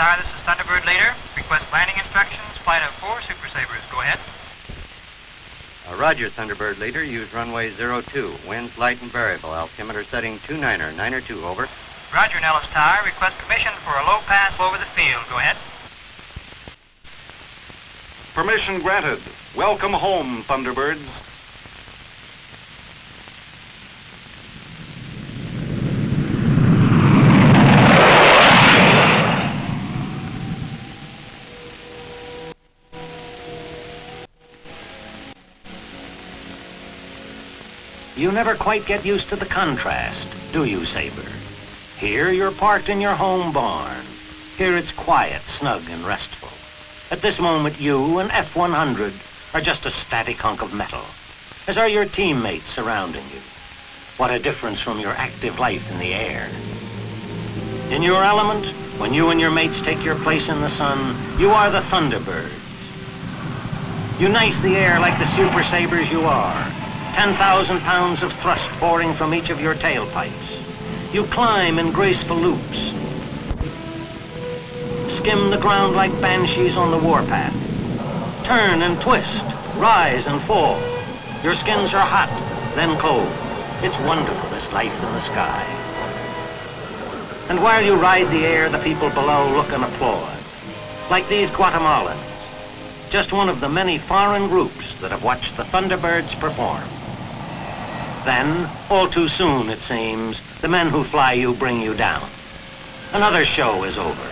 Tower, this is Thunderbird Leader. Request landing instructions, flight of 4 Super Sabres. Go ahead. Roger, Thunderbird Leader. Use runway 02. Wind, light, and variable. Altimeter setting 29er, 9er2, over. Roger, Nellis Tower. Request permission for a low pass over the field. Go ahead. Permission granted. Welcome home, Thunderbirds. You never quite get used to the contrast, do you, Sabre? Here you're parked in your home barn. Here it's quiet, snug, and restful. At this moment, you and F-100 are just a static hunk of metal, as are your teammates surrounding you. What a difference from your active life in the air. In your element, when you and your mates take your place in the sun, you are the Thunderbirds. You knife the air like the Super Sabres you are. 10,000 pounds of thrust pouring from each of your tailpipes. You climb in graceful loops. Skim the ground like banshees on the warpath. Turn and twist, rise and fall. Your skins are hot, then cold. It's wonderful, this life in the sky. And while you ride the air, the people below look and applaud. Like these Guatemalans, just one of the many foreign groups that have watched the Thunderbirds perform. Then, all too soon, it seems, the men who fly you bring you down. Another show is over.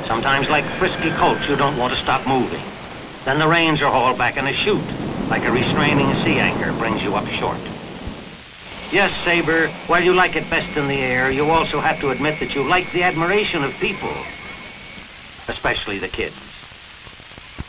Sometimes, like frisky colts, you don't want to stop moving. Then the reins are hauled back and a chute, like a restraining sea anchor, brings you up short. Yes, Sabre, while you like it best in the air, you also have to admit that you like the admiration of people, especially the kids.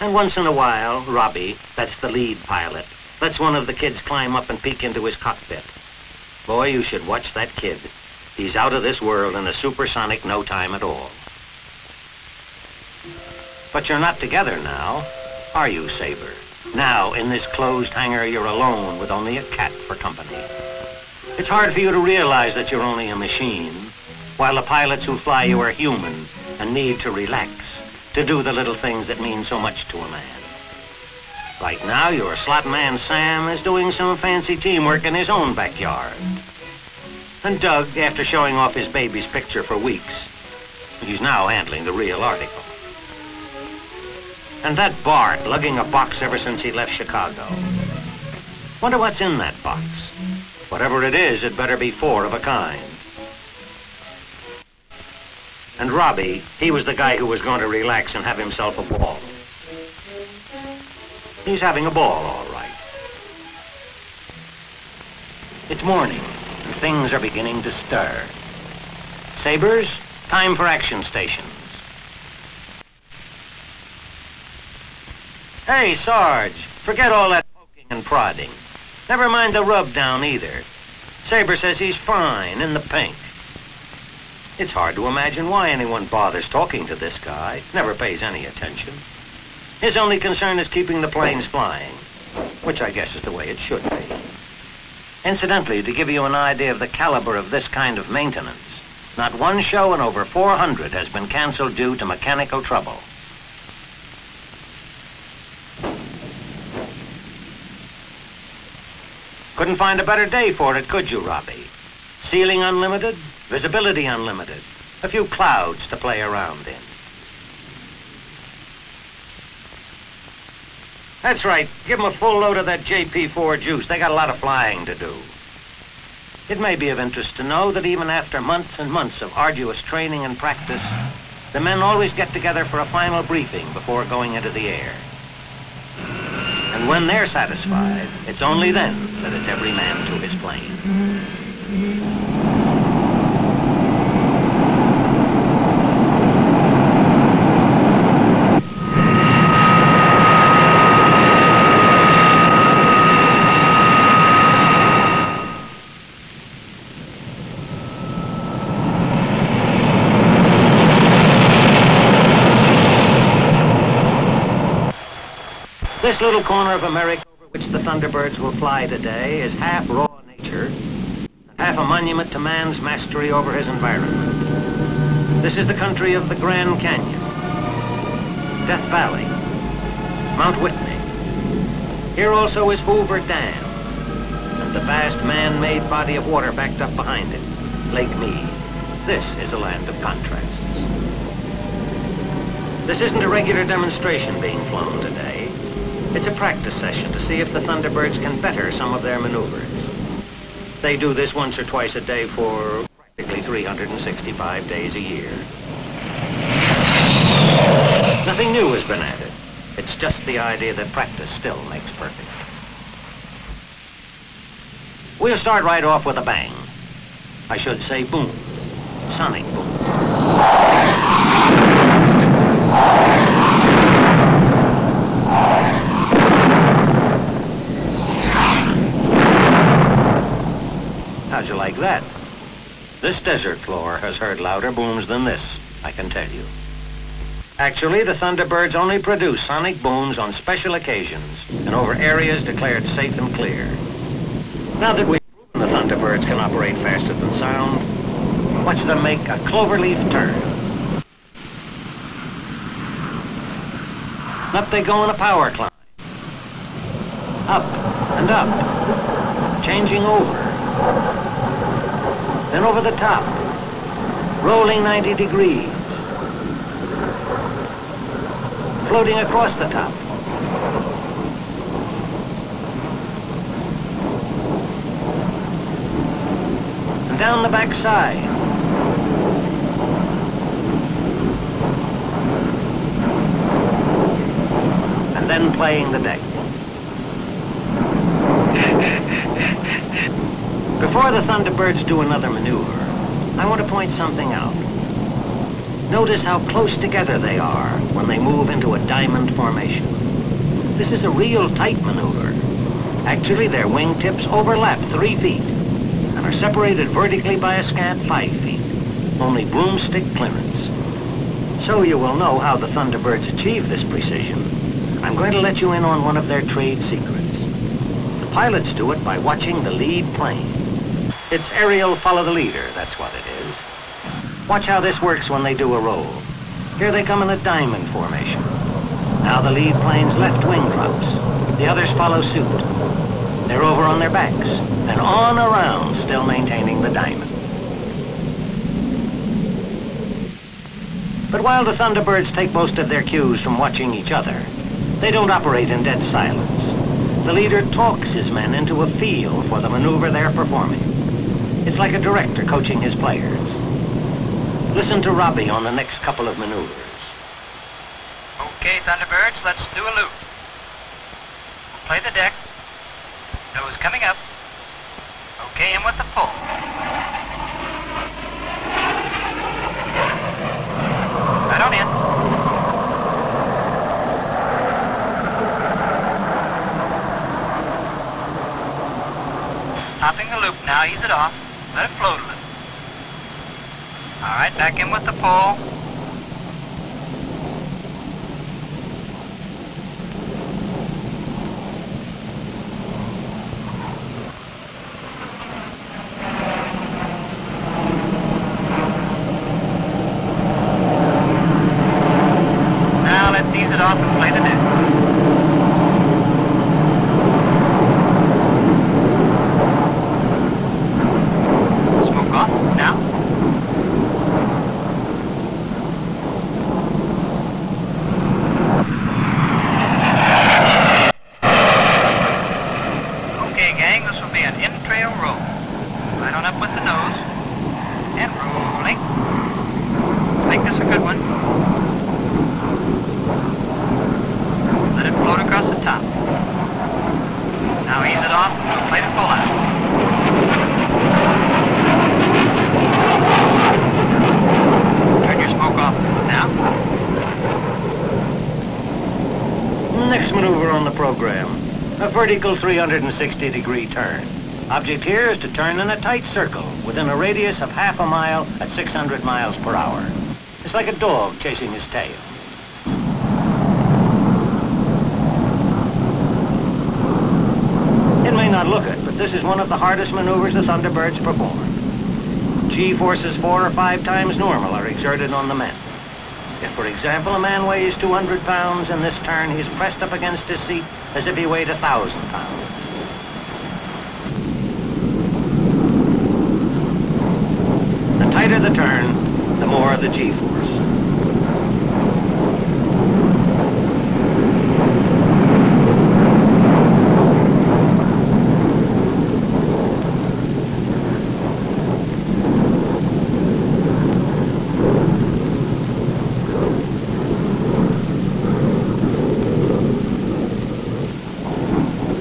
And once in a while, Robbie, that's the lead pilot, lets one of the kids climb up and peek into his cockpit. Boy, you should watch that kid. He's out of this world in a supersonic no time at all. But you're not together now, are you, Sabre? Now, in this closed hangar, you're alone with only a cat for company. It's hard for you to realize that you're only a machine, while the pilots who fly you are human and need to relax, to do the little things that mean so much to a man. Right now, your slot man Sam is doing some fancy teamwork in his own backyard. And Doug, after showing off his baby's picture for weeks, he's now handling the real article. And that Bart, lugging a box ever since he left Chicago. Wonder what's in that box. Whatever it is, it better be 4 of a kind. And Robbie, he was the guy who was going to relax and have himself a ball. He's having a ball, all right. It's morning, and things are beginning to stir. Sabres, time for action stations. Hey, Sarge, forget all that poking and prodding. Never mind the rub down either. Sabre says he's fine, in the pink. It's hard to imagine why anyone bothers talking to this guy. Never pays any attention. His only concern is keeping the planes flying, which I guess is the way it should be. Incidentally, to give you an idea of the caliber of this kind of maintenance, not one show in over 400 has been canceled due to mechanical trouble. Couldn't find a better day for it, could you, Robbie? Ceiling unlimited, visibility unlimited, a few clouds to play around in. That's right, give them a full load of that JP4 juice. They got a lot of flying to do. It may be of interest to know that even after months and months of arduous training and practice, the men always get together for a final briefing before going into the air. And when they're satisfied, it's only then that it's every man to his plane. This little corner of America over which the Thunderbirds will fly today is half raw nature and half a monument to man's mastery over his environment. This is the country of the Grand Canyon, Death Valley, Mount Whitney. Here also is Hoover Dam, and the vast man-made body of water backed up behind it, Lake Mead. This is a land of contrasts. This isn't a regular demonstration being flown today. It's a practice session to see if the Thunderbirds can better some of their maneuvers. They do this once or twice a day for practically 365 days a year. Nothing new has been added. It's just the idea that practice still makes perfect. We'll start right off with a bang. I should say boom. Sonic boom. How'd you like that? This desert floor has heard louder booms than this, I can tell you. Actually, the Thunderbirds only produce sonic booms on special occasions and over areas declared safe and clear. Now that we've proven the Thunderbirds can operate faster than sound, watch them make a cloverleaf turn. Up they go on a power climb. Up and up, changing over. Then over the top, rolling 90 degrees. Floating across the top. And down the back side. And then playing the deck. Before the Thunderbirds do another maneuver, I want to point something out. Notice how close together they are when they move into a diamond formation. This is a real tight maneuver. Actually, their wingtips overlap 3 feet and are separated vertically by a scant 5 feet, only broomstick clearance. So you will know how the Thunderbirds achieve this precision. I'm going to let you in on one of their trade secrets. The pilots do it by watching the lead plane. It's aerial follow the leader, that's what it is. Watch how this works when they do a roll. Here they come in a diamond formation. Now the lead plane's left wing drops. The others follow suit. They're over on their backs, and on around, still maintaining the diamond. But while the Thunderbirds take most of their cues from watching each other, they don't operate in dead silence. The leader talks his men into a feel for the maneuver they're performing. It's like a director coaching his players. Listen to Robbie on the next couple of maneuvers. Okay, Thunderbirds, let's do a loop. We'll play the deck. Nose coming up. Okay, in with the pull. Right on in. Topping the loop now, ease it off. Let it float a little. All right, back in with the pull. Now let's ease it off and play the deck. Smoke off now. In-trail roll. Right on up with the nose. And rolling. Let's make this a good one. Let it float across the top. Now ease it off and we'll play the pull out. Turn your smoke off now. Next maneuver on the program. A vertical 360-degree turn. Object here is to turn in a tight circle within a radius of half a mile at 600 miles per hour. It's like a dog chasing his tail. It may not look it, but this is one of the hardest maneuvers the Thunderbirds perform. G-forces 4 or 5 times normal are exerted on the men. If, for example, a man weighs 200 pounds, in this turn he's pressed up against his seat as if he weighed 1,000 pounds. The tighter the turn, the more the G-force.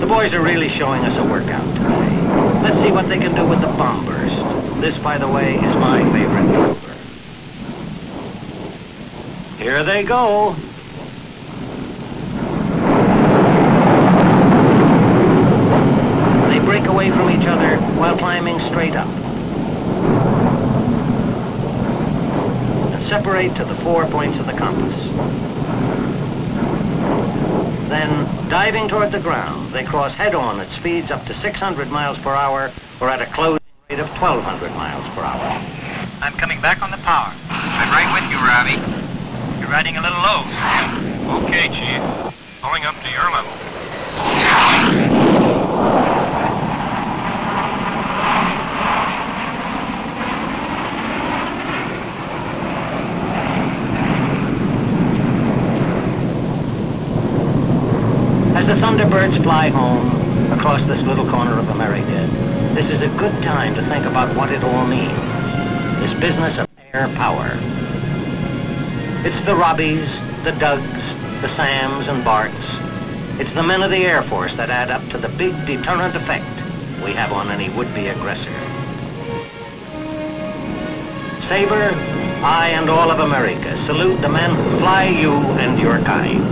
The boys are really showing us a workout today. Let's see what they can do with the bomb burst. This, by the way, is my favorite maneuver. Here they go. They break away from each other while climbing straight up. And separate to the 4 points of the compass. Then, diving toward the ground, they cross head-on at speeds up to 600 miles per hour or at a closing rate of 1,200 miles per hour. I'm coming back on the power. I'm right with you, Robbie. You're riding a little low, Sam. Okay, Chief. Pulling up to your level. As the Thunderbirds fly home across this little corner of America, this is a good time to think about what it all means. This business of air power. It's the Robbies, the Dougs, the Sams and Barts. It's the men of the Air Force that add up to the big deterrent effect we have on any would-be aggressor. Sabre, I and all of America salute the men who fly you and your kind.